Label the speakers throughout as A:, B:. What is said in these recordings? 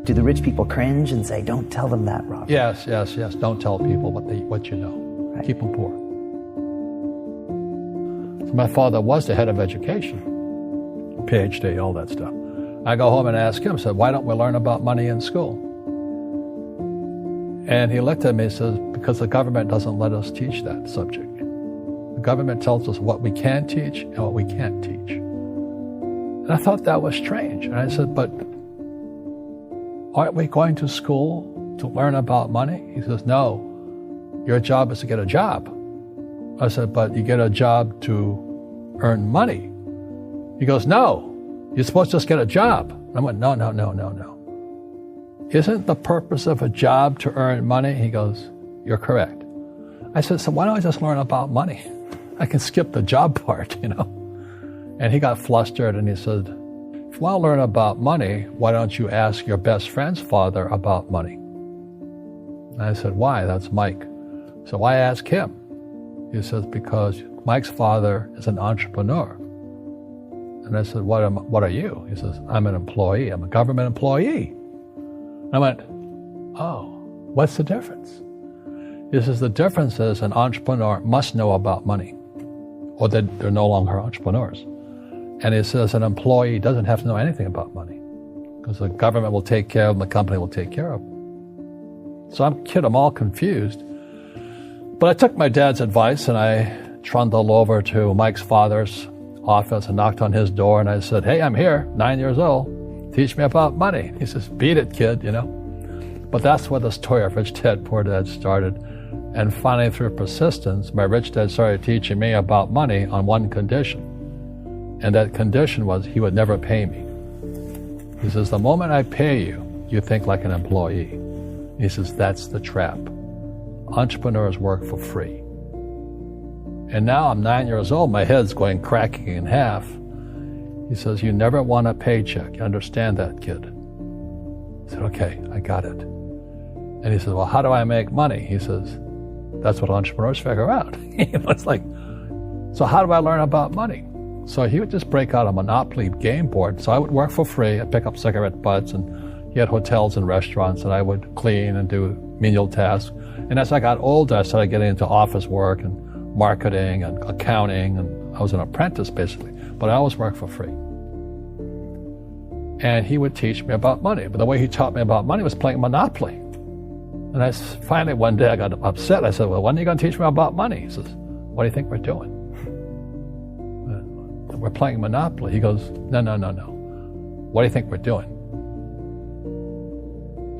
A: Do the rich people cringe and say, don't tell them that, Robert?
B: Yes. Don't tell people what you know. Right. Keep them poor. So my father was the head of education, PhD, all that stuff. I go home and ask him, said, why don't we learn about money in school? And he looked at me and says, because the government doesn't let us teach that subject. The government tells us what we can teach and what we can't teach. And I thought that was strange. And I said, but aren't we going to school to learn about money? He says, no, your job is to get a job. I said, but you get a job to earn money. He goes, no, you're supposed to just get a job. I went, no. Isn't the purpose of a job to earn money? He goes, you're correct. I said, so why don't I just learn about money? I can skip the job part, And he got flustered and he said, if you want to learn about money, why don't you ask your best friend's father about money? And I said, why? That's Mike. So why ask him? He says, because Mike's father is an entrepreneur. And I said, what are you? He says, I'm an employee. I'm a government employee. I went, oh, what's the difference? He says, the difference is an entrepreneur must know about money, or they're no longer entrepreneurs. And he says an employee doesn't have to know anything about money, because the government will take care of them, the company will take care of them. So I'm all confused. But I took my dad's advice and I trundled over to Mike's father's office and knocked on his door and I said, hey, I'm here, 9 years old. Teach me about money. He says, beat it, kid, But that's where the story of Rich Dad, Poor Dad started. And finally, through persistence, my rich dad started teaching me about money on one condition. And that condition was he would never pay me. He says, the moment I pay you, you think like an employee. He says, that's the trap. Entrepreneurs work for free. And now I'm 9 years old, my head's cracking in half. He says, you never want a paycheck. You understand that, kid? I said, okay, I got it. And he says, well, how do I make money? He says, that's what entrepreneurs figure out. It's like, so how do I learn about money? So he would just break out a Monopoly game board. So I would work for free. I'd pick up cigarette butts, and he had hotels and restaurants, and I would clean and do menial tasks. And as I got older, I started getting into office work and marketing and accounting, and I was an apprentice basically, but I always worked for free. And he would teach me about money, but the way he taught me about money was playing Monopoly. And finally one day I got upset. I said, well, when are you going to teach me about money? He says, what do you think we're doing? We're playing Monopoly. He goes, no. What do you think we're doing?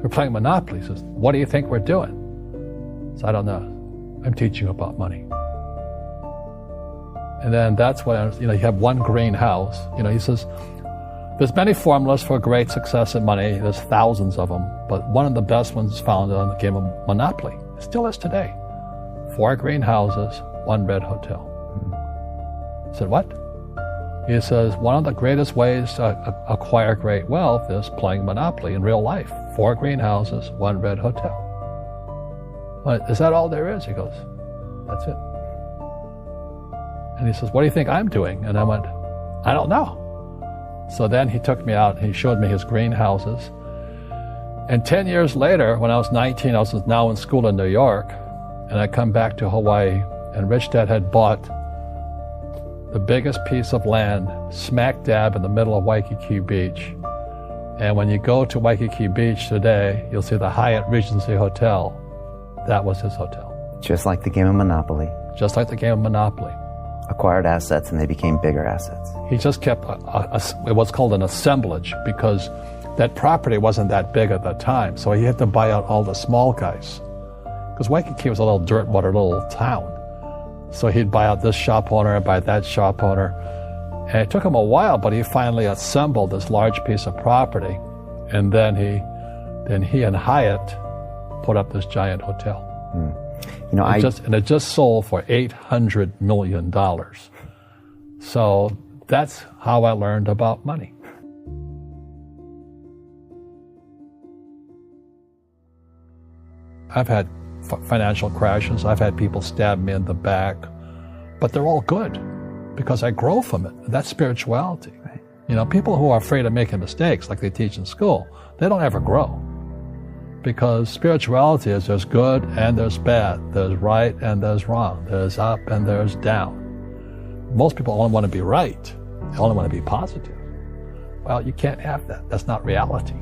B: We're playing Monopoly. He says, what do you think we're doing? So I don't know. I'm teaching you about money. And then that's when, you have one green house. He says, there's many formulas for great success in money. There's thousands of them. But one of the best ones is found on the game of Monopoly. It still is today. 4 green houses, 1 red hotel. I said, what? He says, one of the greatest ways to acquire great wealth is playing Monopoly in real life. 4 green houses, 1 red hotel. Well, is that all there is? He goes, that's it. And he says, what do you think I'm doing? And I went, I don't know. So then he took me out and he showed me his greenhouses. And 10 years later, when I was 19, I was now in school in New York, and I come back to Hawaii, and Rich Dad had bought the biggest piece of land smack dab in the middle of Waikiki Beach. And when you go to Waikiki Beach today, you'll see the Hyatt Regency Hotel. That was his hotel.
A: Just like the game of Monopoly.
B: Just like the game of Monopoly.
A: Acquired assets and they became bigger assets.
B: He just kept what's called an assemblage, because that property wasn't that big at that time. So he had to buy out all the small guys. Because Waikiki was a little dirtwater little town. So he'd buy out this shop owner and buy that shop owner. And it took him a while, but he finally assembled this large piece of property. And then he and Hyatt put up this giant hotel. It just sold for $800 million. So that's how I learned about money. I've had financial crashes. I've had people stab me in the back, but they're all good because I grow from it. That's spirituality. Right. People who are afraid of making mistakes, like they teach in school, they don't ever grow. Because spirituality is there's good and there's bad, there's right and there's wrong, there's up and there's down. Most people only want to be right, they only want to be positive. Well, you can't have that. That's not reality.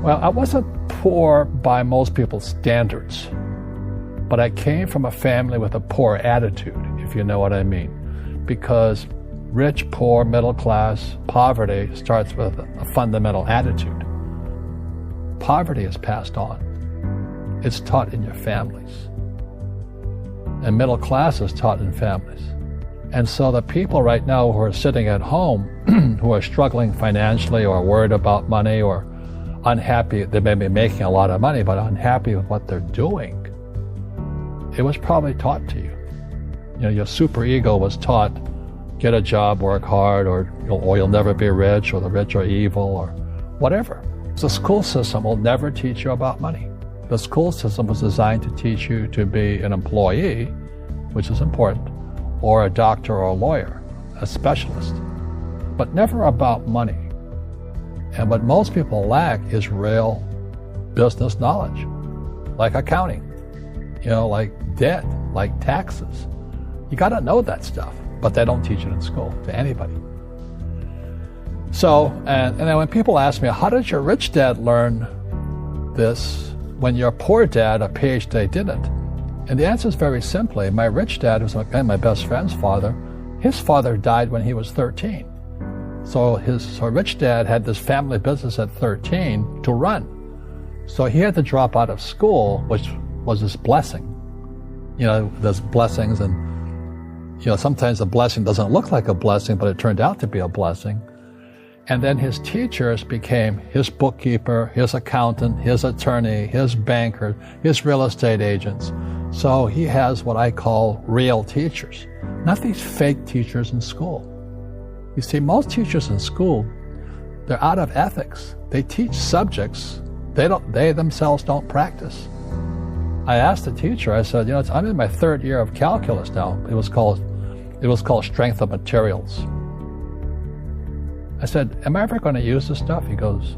B: Well, I wasn't poor by most people's standards, but I came from a family with a poor attitude, if you know what I mean. Because rich, poor, middle class, poverty starts with a fundamental attitude. Poverty is passed on. It's taught in your families. And middle class is taught in families. And so the people right now who are sitting at home, who are struggling financially or worried about money or unhappy, they may be making a lot of money, but unhappy with what they're doing, it was probably taught to you. You know, your super ego was taught, get a job, work hard, or you'll never be rich, or the rich are evil, or whatever. The school system will never teach you about money. The school system was designed to teach you to be an employee, which is important, or a doctor or a lawyer, a specialist, but never about money. And what most people lack is real business knowledge, like accounting, like debt, like taxes. You got to know that stuff, but they don't teach it in school to anybody. So, and then when people ask me, how did your rich dad learn this when your poor dad, a PhD, didn't? And the answer is very simply, my rich dad was my best friend's father. His father died when he was 13. So his rich dad had this family business at 13 to run. So he had to drop out of school, which was his blessing. There's blessings, and sometimes a blessing doesn't look like a blessing, but it turned out to be a blessing. And then his teachers became his bookkeeper, his accountant, his attorney, his banker, his real estate agents. So he has what I call real teachers, not these fake teachers in school. You see, most teachers in school, they're out of ethics. They teach subjects they themselves don't practice. I asked the teacher, I said, I'm in my third year of calculus now. It was called strength of materials. I said, am I ever going to use this stuff? He goes,